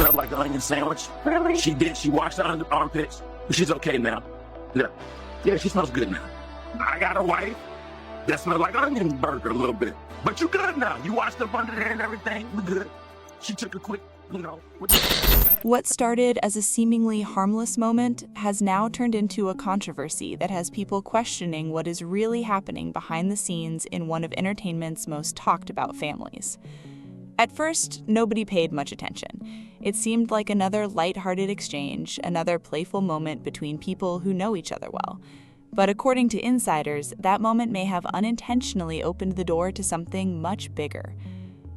smelled like an onion sandwich. Really? She did. She washed her armpits, but she's okay now. Yeah, she smells good now. I got a wife that smells like onion burger a little bit, but you good now. You washed up under there and everything. We good. She took a quick, What started as a seemingly harmless moment has now turned into a controversy that has people questioning what is really happening behind the scenes in one of entertainment's most talked about families. At first, nobody paid much attention. It seemed like another lighthearted exchange, another playful moment between people who know each other well. But according to insiders, that moment may have unintentionally opened the door to something much bigger.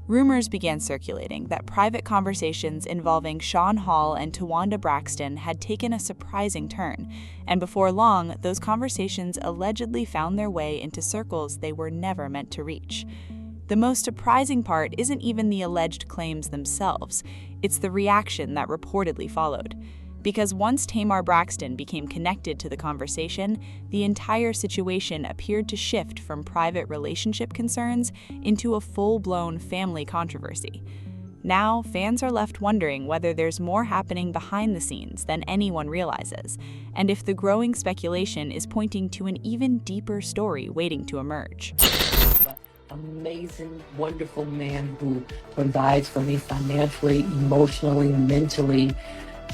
Rumors began circulating that private conversations involving Sean Hall and Towanda Braxton had taken a surprising turn, and before long, those conversations allegedly found their way into circles they were never meant to reach. The most surprising part isn't even the alleged claims themselves, it's the reaction that reportedly followed. Because once Tamar Braxton became connected to the conversation, the entire situation appeared to shift from private relationship concerns into a full-blown family controversy. Now, fans are left wondering whether there's more happening behind the scenes than anyone realizes, and if the growing speculation is pointing to an even deeper story waiting to emerge. Amazing, wonderful man who provides for me financially, emotionally, mentally,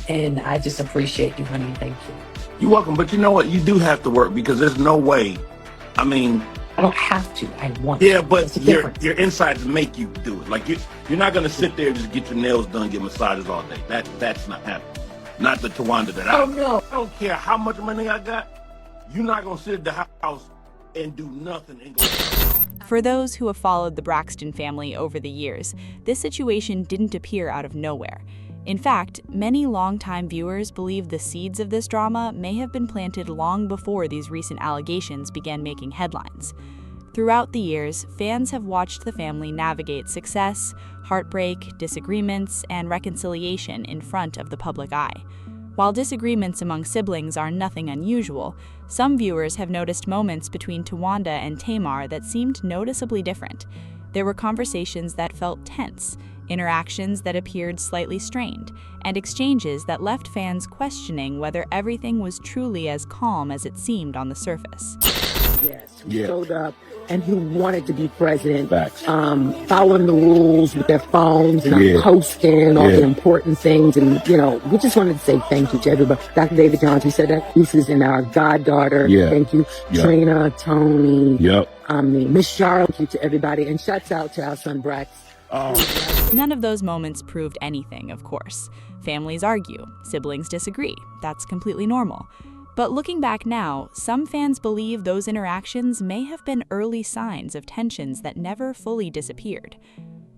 and I just appreciate you, honey. Thank you. You're welcome, but you know what? You do have to work because there's no way. I don't have to. I want to. Yeah, to. but your insides make you do it. Like you're not gonna sit there and just get your nails done, get massages all day. That's not happening. Not the Towanda that I. Oh no! I don't care how much money I got. You're not gonna sit at the house and do nothing and go. For those who have followed the Braxton family over the years, this situation didn't appear out of nowhere. In fact, many longtime viewers believe the seeds of this drama may have been planted long before these recent allegations began making headlines. Throughout the years, fans have watched the family navigate success, heartbreak, disagreements, and reconciliation in front of the public eye. While disagreements among siblings are nothing unusual, some viewers have noticed moments between Towanda and Tamar that seemed noticeably different. There were conversations that felt tense, interactions that appeared slightly strained, and exchanges that left fans questioning whether everything was truly as calm as it seemed on the surface. Yes, he showed up and he wanted to be president, following the rules with their phones and posting all the important things. And, we just wanted to say thank you to everybody. Dr. David Johns, we said that this is in our goddaughter. Thank you. Trina, Tony, Miss Charlotte, thank you to everybody. And shouts out to our son, Brax. None of those moments proved anything, of course. Families argue, siblings disagree. That's completely normal. But looking back now, some fans believe those interactions may have been early signs of tensions that never fully disappeared.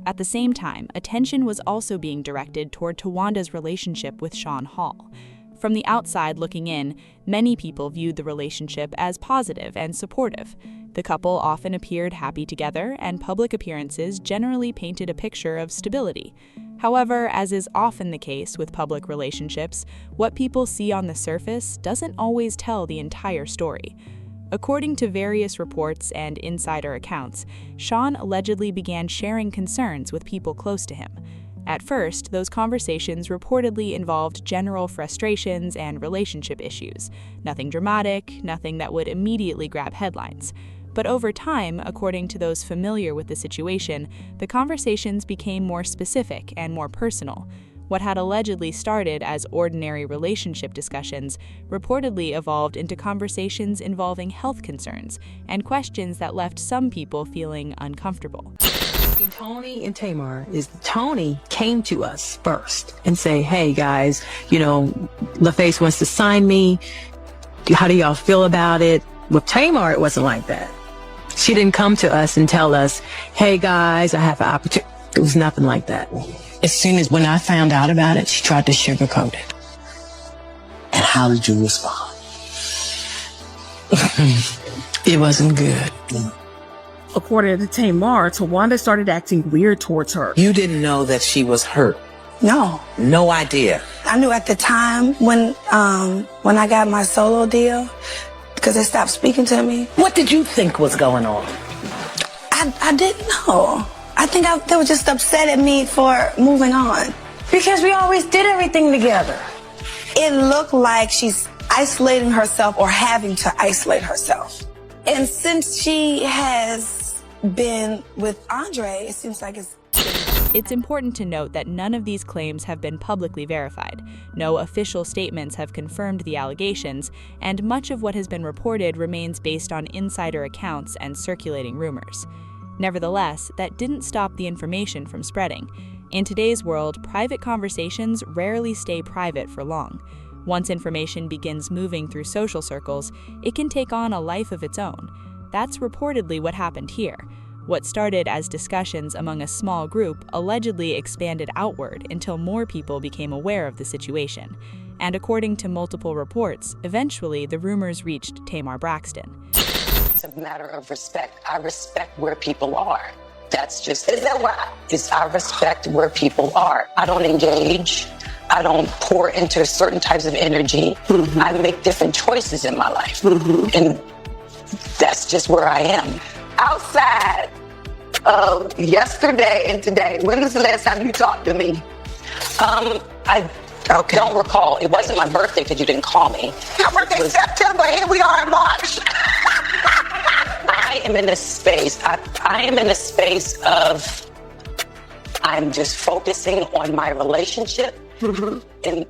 At the same time, attention was also being directed toward Towanda's relationship with Sean Hall. From the outside looking in, many people viewed the relationship as positive and supportive. The couple often appeared happy together, and public appearances generally painted a picture of stability. However, as is often the case with public relationships, what people see on the surface doesn't always tell the entire story. According to various reports and insider accounts, Sean allegedly began sharing concerns with people close to him. At first, those conversations reportedly involved general frustrations and relationship issues. Nothing dramatic, nothing that would immediately grab headlines. But over time, according to those familiar with the situation, the conversations became more specific and more personal. What had allegedly started as ordinary relationship discussions reportedly evolved into conversations involving health concerns and questions that left some people feeling uncomfortable. Tony and Tamar Tony came to us first and say, hey guys, LaFace wants to sign me. How do y'all feel about it? With Tamar, it wasn't like that. She didn't come to us and tell us, hey guys, I have an opportunity. It was nothing like that. As soon as when I found out about it, she tried to sugarcoat it. And how did you respond? It wasn't good. According to Tamar, Towanda started acting weird towards her. You didn't know that she was hurt? No. No idea? I knew at the time when I got my solo deal, because they stopped speaking to me. What did you think was going on? I didn't know. I think they were just upset at me for moving on. Because we always did everything together. It looked like she's isolating herself or having to isolate herself. And since she has been with Andre, it seems like It's important to note that none of these claims have been publicly verified. No official statements have confirmed the allegations, and much of what has been reported remains based on insider accounts and circulating rumors. Nevertheless, that didn't stop the information from spreading. In today's world, private conversations rarely stay private for long. Once information begins moving through social circles, it can take on a life of its own. That's reportedly what happened here. What started as discussions among a small group allegedly expanded outward until more people became aware of the situation. And according to multiple reports, eventually the rumors reached Tamar Braxton. It's a matter of respect. I respect where people are. That's just, is that why? I respect where people are. I don't engage. I don't pour into certain types of energy. I make different choices in my life. And that's just where I am. Outside of yesterday and today, when was the last time you talked to me? I don't recall. It wasn't my birthday because you didn't call me. My birthday was September, here we are in March. I am in a space. I am in a space of, I'm just focusing on my relationship and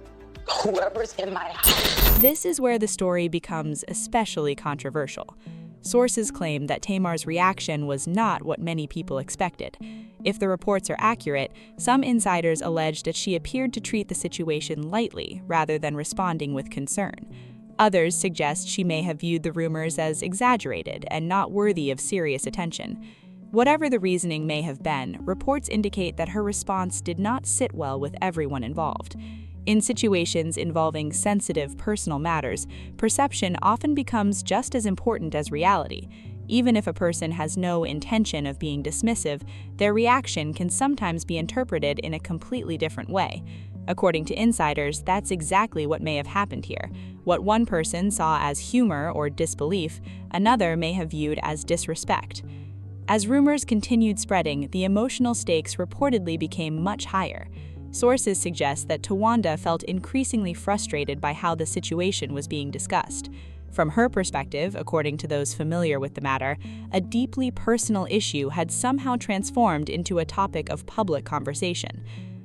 whoever's in my house. This is where the story becomes especially controversial. Sources claim that Tamar's reaction was not what many people expected. If the reports are accurate, some insiders allege that she appeared to treat the situation lightly rather than responding with concern. Others suggest she may have viewed the rumors as exaggerated and not worthy of serious attention. Whatever the reasoning may have been, reports indicate that her response did not sit well with everyone involved. In situations involving sensitive personal matters, perception often becomes just as important as reality. Even if a person has no intention of being dismissive, their reaction can sometimes be interpreted in a completely different way. According to insiders, that's exactly what may have happened here. What one person saw as humor or disbelief, another may have viewed as disrespect. As rumors continued spreading, the emotional stakes reportedly became much higher. Sources suggest that Towanda felt increasingly frustrated by how the situation was being discussed. From her perspective, according to those familiar with the matter, a deeply personal issue had somehow transformed into a topic of public conversation.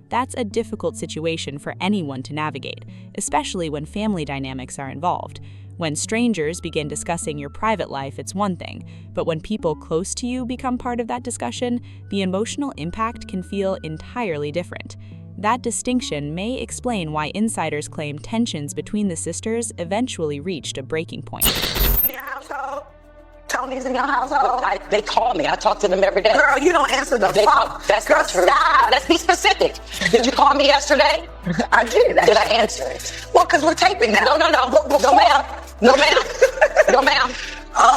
That's a difficult situation for anyone to navigate, especially when family dynamics are involved. When strangers begin discussing your private life, it's one thing, but when people close to you become part of that discussion, the emotional impact can feel entirely different. That distinction may explain why insiders claim tensions between the sisters eventually reached a breaking point. In your household? Tony's in your household? They call me. I talk to them every day. Girl, you don't answer the phone. That's Girl, not true. stop. Let's be specific. Did you call me yesterday? I did. Did I answer it? Well, because we're taping now. No, ma'am. No, ma'am. No, ma'am.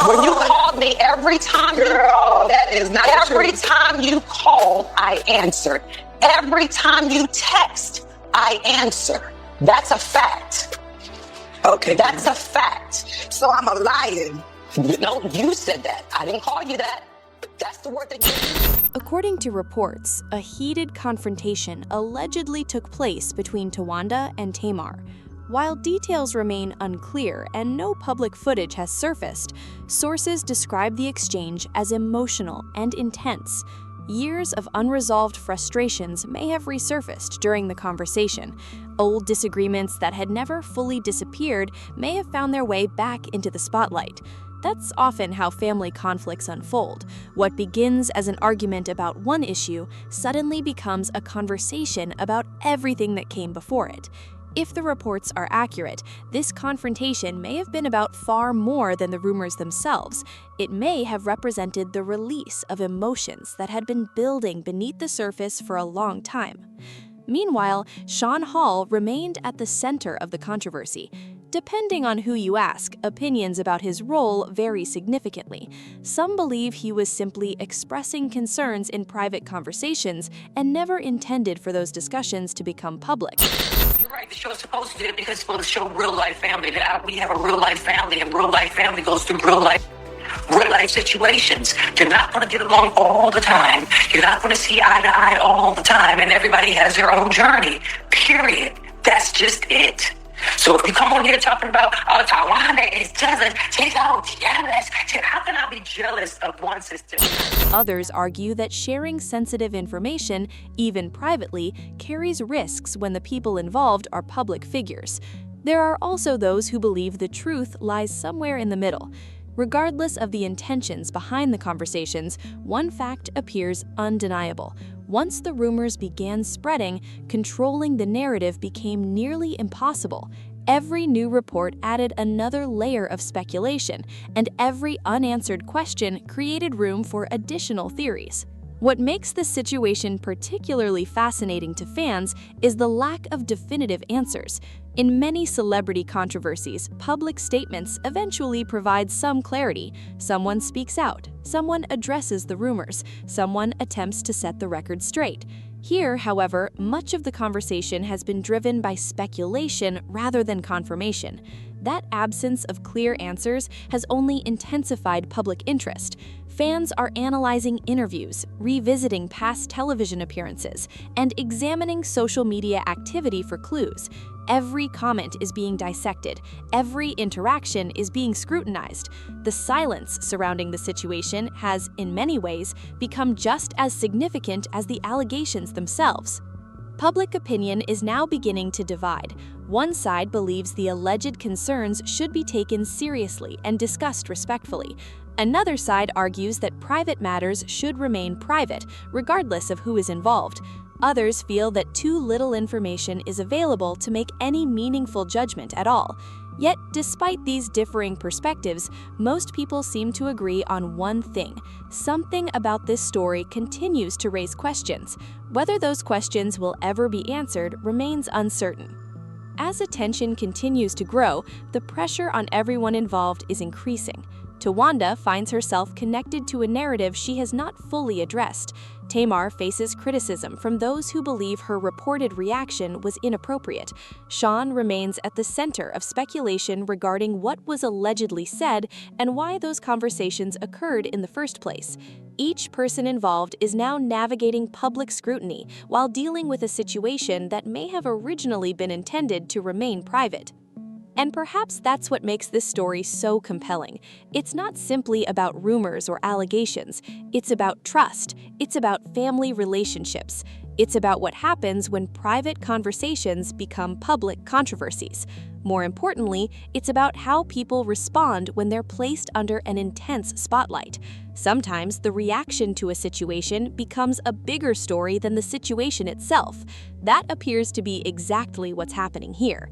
When you called me every time, girl, that is not every true. Time you called, I answered. Every time you text, I answer. That's a fact. Okay. That's a fact. So I'm a liar. No, you said that. I didn't call you that. That's the word that you used. According to reports, a heated confrontation allegedly took place between Towanda and Tamar. While details remain unclear and no public footage has surfaced, sources describe the exchange as emotional and intense. Years of unresolved frustrations may have resurfaced during the conversation. Old disagreements that had never fully disappeared may have found their way back into the spotlight. That's often how family conflicts unfold. What begins as an argument about one issue suddenly becomes a conversation about everything that came before it. If the reports are accurate, this confrontation may have been about far more than the rumors themselves. It may have represented the release of emotions that had been building beneath the surface for a long time. Meanwhile, Sean Hall remained at the center of the controversy. Depending on who you ask, opinions about his role vary significantly. Some believe he was simply expressing concerns in private conversations and never intended for those discussions to become public. You're right, the show's supposed to do it because it's supposed to show real life family. That we have a real life family, and real life family goes through real life real life situations. You're not going to get along all the time. You're not going to see eye to eye all the time. And everybody has their own journey, period. That's just it. So if you come on here talking about, oh, Towanda is jealous, she's so jealous. How can I be jealous of one sister? Others argue that sharing sensitive information, even privately, carries risks when the people involved are public figures. There are also those who believe the truth lies somewhere in the middle. Regardless of the intentions behind the conversations, one fact appears undeniable. Once the rumors began spreading, controlling the narrative became nearly impossible. Every new report added another layer of speculation, and every unanswered question created room for additional theories. What makes this situation particularly fascinating to fans is the lack of definitive answers. In many celebrity controversies, public statements eventually provide some clarity. Someone speaks out, someone addresses the rumors, someone attempts to set the record straight. Here, however, much of the conversation has been driven by speculation rather than confirmation. That absence of clear answers has only intensified public interest. Fans are analyzing interviews, revisiting past television appearances, and examining social media activity for clues. Every comment is being dissected. Every interaction is being scrutinized. The silence surrounding the situation has, in many ways, become just as significant as the allegations themselves. Public opinion is now beginning to divide. One side believes the alleged concerns should be taken seriously and discussed respectfully. Another side argues that private matters should remain private, regardless of who is involved. Others feel that too little information is available to make any meaningful judgment at all. Yet, despite these differing perspectives, most people seem to agree on one thing. Something about this story continues to raise questions. Whether those questions will ever be answered remains uncertain. As attention continues to grow, the pressure on everyone involved is increasing. Towanda finds herself connected to a narrative she has not fully addressed. Tamar faces criticism from those who believe her reported reaction was inappropriate. Sean remains at the center of speculation regarding what was allegedly said and why those conversations occurred in the first place. Each person involved is now navigating public scrutiny while dealing with a situation that may have originally been intended to remain private. And perhaps that's what makes this story so compelling. It's not simply about rumors or allegations. It's about trust. It's about family relationships. It's about what happens when private conversations become public controversies. More importantly, it's about how people respond when they're placed under an intense spotlight. Sometimes the reaction to a situation becomes a bigger story than the situation itself. That appears to be exactly what's happening here.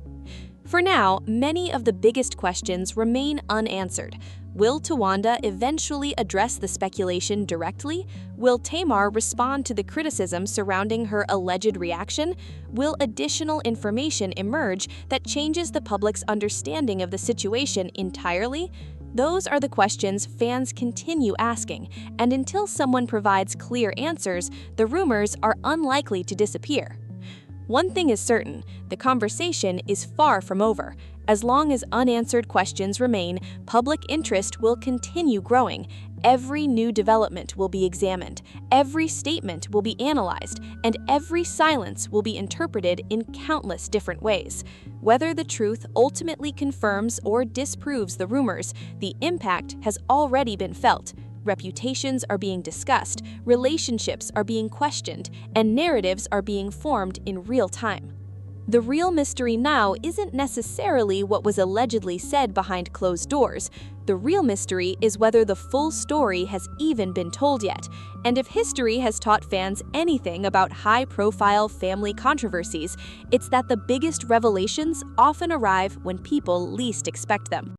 For now, many of the biggest questions remain unanswered. Will Towanda eventually address the speculation directly? Will Tamar respond to the criticism surrounding her alleged reaction? Will additional information emerge that changes the public's understanding of the situation entirely? Those are the questions fans continue asking, and until someone provides clear answers, the rumors are unlikely to disappear. One thing is certain, the conversation is far from over. As long as unanswered questions remain, public interest will continue growing. Every new development will be examined, every statement will be analyzed, and every silence will be interpreted in countless different ways. Whether the truth ultimately confirms or disproves the rumors, the impact has already been felt. Reputations are being discussed, relationships are being questioned, and narratives are being formed in real time. The real mystery now isn't necessarily what was allegedly said behind closed doors. The real mystery is whether the full story has even been told yet. And if history has taught fans anything about high-profile family controversies, it's that the biggest revelations often arrive when people least expect them.